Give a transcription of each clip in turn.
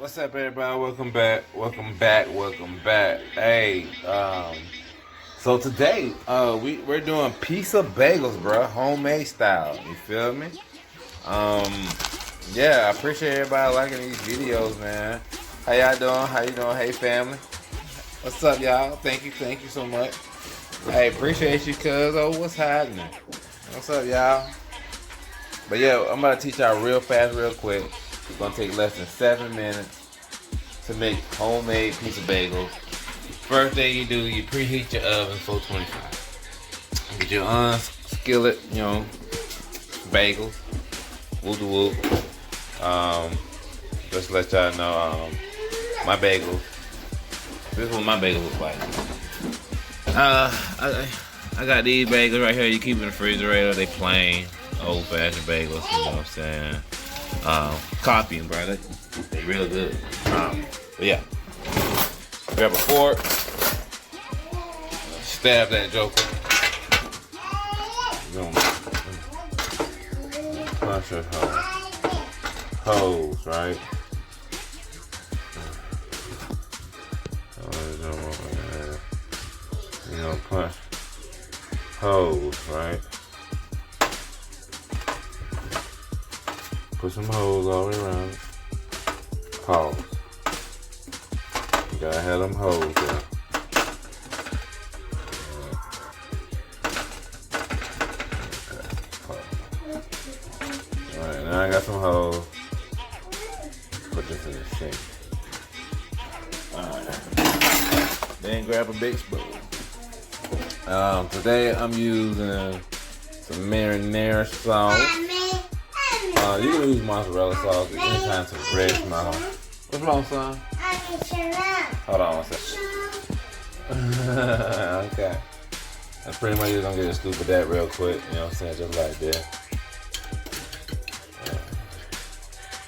What's up, everybody? Welcome back. Welcome back. Welcome back. Hey, so today, we're doing pizza bagels, bro, homemade style. You feel me? Um, yeah, I appreciate everybody liking these videos, man. How y'all doing? How you doing? Hey, family. What's up, y'all? Thank you so much. Hey, appreciate you, cuz. Oh, what's happening? What's up, y'all? But yeah, I'm about to teach y'all real fast, real quick. It's gonna take less than 7 minutes to make homemade pizza bagels. First thing you do, you preheat your oven 425. Get your skillet, bagels. Whoop de whoop. Just to let y'all know, my bagels. This is what my bagels look like. I got these bagels right here. You keep in the refrigerator. They plain, old-fashioned bagels. You know what I'm saying? Copying, bro. They real good. But yeah, grab a fork, stab that joker. Punch your holes, right? Punch holes, right? Put some holes all the way around it. Pause. You gotta have them holes there. Alright, now I got some holes. Put this in the sink. Alright. Then grab a big spoon. Today I'm using some marinara sauce. You can use mozzarella sauce anytime to red smile. What's wrong, son? Hold on one second. Okay. I'm pretty much just gonna get a scoop of that real quick. You know what I'm saying? Just like that.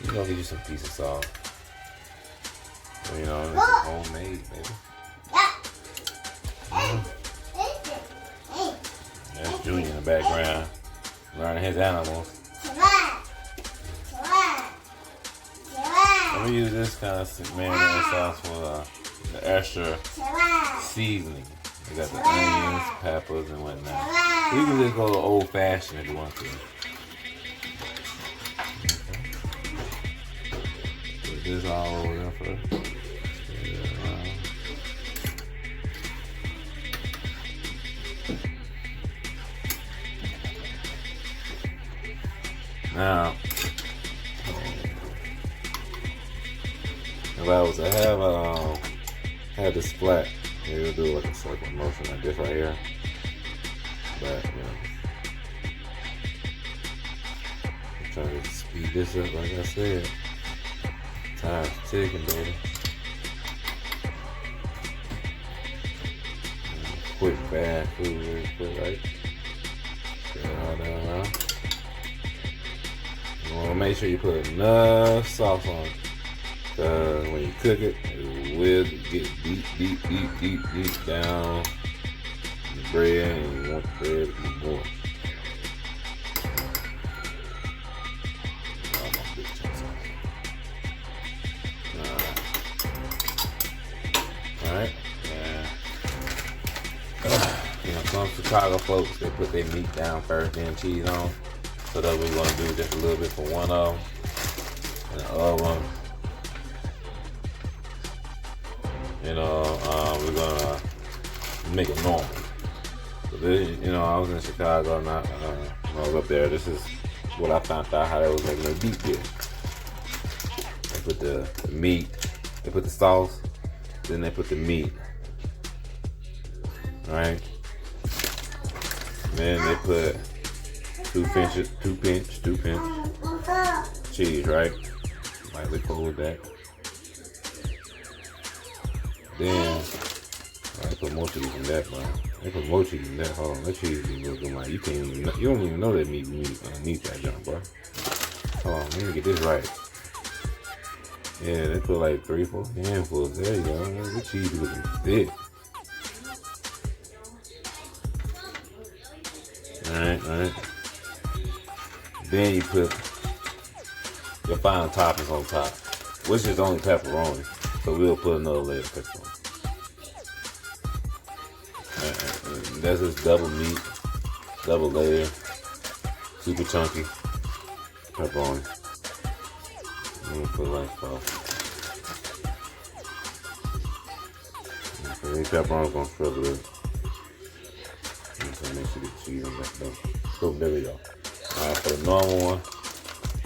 You're gonna get you some pizza sauce. So, it's homemade, baby. There's Junior in the background, learning his animals. I'm gonna use this kind of marinara sauce for the extra seasoning. You got the onions, peppers, and whatnot. You can just go old fashioned if you want to. Put this all over there first. Now, if I was to have this flat, maybe we'll do like a circle motion like this right here. But I'm trying to speed this up, like I said. Time's ticking, baby. Quick, fast food, really quick, right? Get it all down around. You want to make sure you put enough sauce on it. Because when you cook it, it will get deep down in the bread, and you want the bread to be more. Alright. Some Chicago folks, they put their meat down first, then cheese on. So that's what we're going to do, just a little bit for one of them. And the other one, we're going to make it normal. So this, I was in Chicago, and I was up there. This is what I found out how they was making their beef dish. They put the meat, they put the sauce, then they put the meat. Alright? Then they put two pinch cheese, right? Lightly fold that. Then I put more cheese in that, man. They put more cheese in that. Hold on, that cheese be looking like you don't even know that meat underneath that junk, bro. Hold on, let me get this right. Yeah, they put like 3-4 handfuls. There you go. The cheese be looking thick. Alright. Then you put your final toppings on top. which is only pepperoni. So we'll put another layer of pepperoni. And that's just double meat, double layer, super chunky pepperoni. I'm gonna put like so. Okay, these pepperoni gonna struggle with it. So make sure the cheese on that though. So there we go. Alright, for the normal one,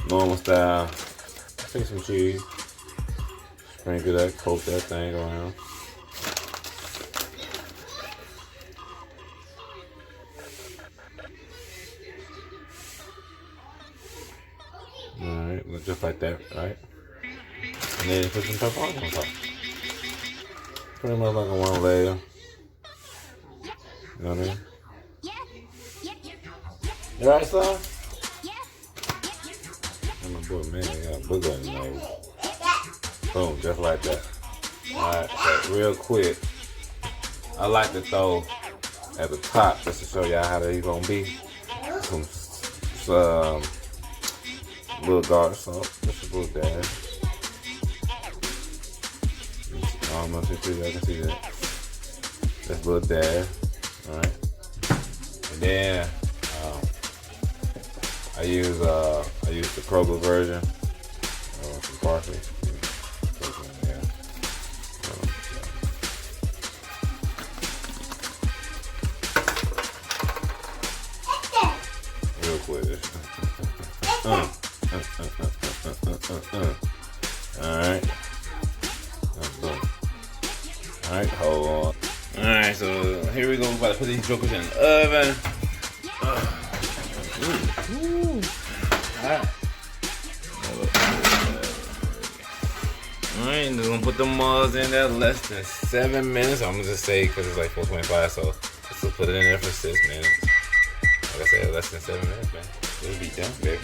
normal style, take some cheese, sprinkle that, coat that thing around. Alright, just like that, right? And then put some pepperoni on top. Pretty much like a one layer. You know what I mean? You alright, son? And my boy, man, he got a booger in his nose. Boom, just like that. Alright, so real quick, I like to throw at the top just to show y'all how they gonna be. Some little garlic salt, just a little dash. Almost until y'all can see that. Just a little dash. Alright. And then I use the Kroger version. Some parsley. Yeah. Real quick. Alright. Alright, hold on. Alright, so here we go. We're about to put these jokers in the oven. Alright. Alright, we're gonna put the mugs in there less than 7 minutes. I'm gonna just say because it's like 4:25, so let's put it in there for 6 minutes. Like I said, less than 7 minutes, man. It'll be done, baby.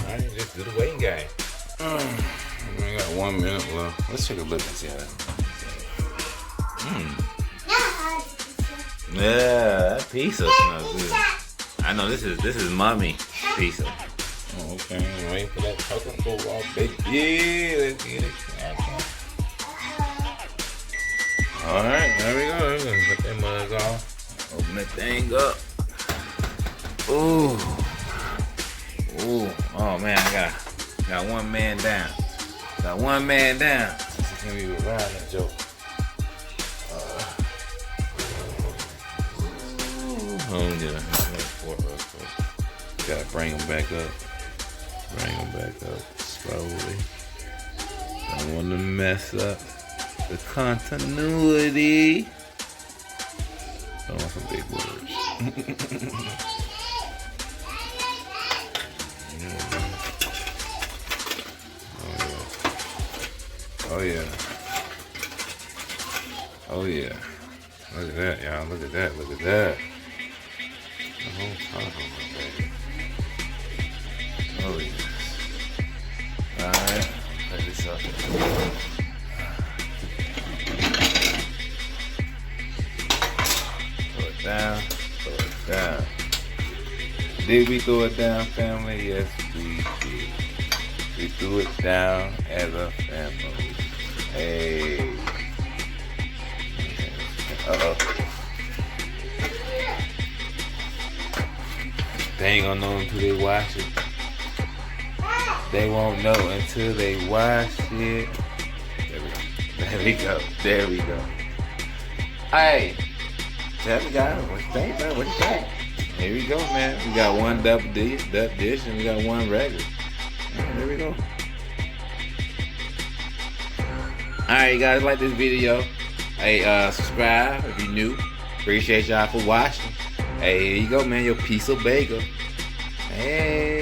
Alright, just do the waiting game. We got 1 minute left. Let's take a look and see how that. Yeah, that pizza smells good. I know this is mommy pizza. Oh, okay, wait for that chocolate to go off, baby. Yeah, let's get it. Alright, there we go. We're gonna put that mug off. Open that thing up. Ooh. Ooh. Oh man, I got one man down. Got one man down. Can we ride that joke? Gotta bring them back up. Bring them back up slowly. Don't want to mess up the continuity. Don't want some big words. Oh yeah. Oh yeah. Look at that, y'all. Look at that. Look at that. The whole top of my baby. Oh yes. Alright. Cut this up. Throw it down. Throw it down. Did we throw it down, family? Yes, we did. We threw it down as a family. Hey. Uh-oh. They ain't gonna know until they wash it. They won't know until they wash it. There we go. There we go. Hey. There we go. What you think, man? What you think? Here we go, man. We got one double dish, and we got one regular. There we go. Alright, you guys, like this video. Hey, subscribe if you're new. Appreciate y'all for watching. Hey, here you go, man. Your piece of bagel. Hey.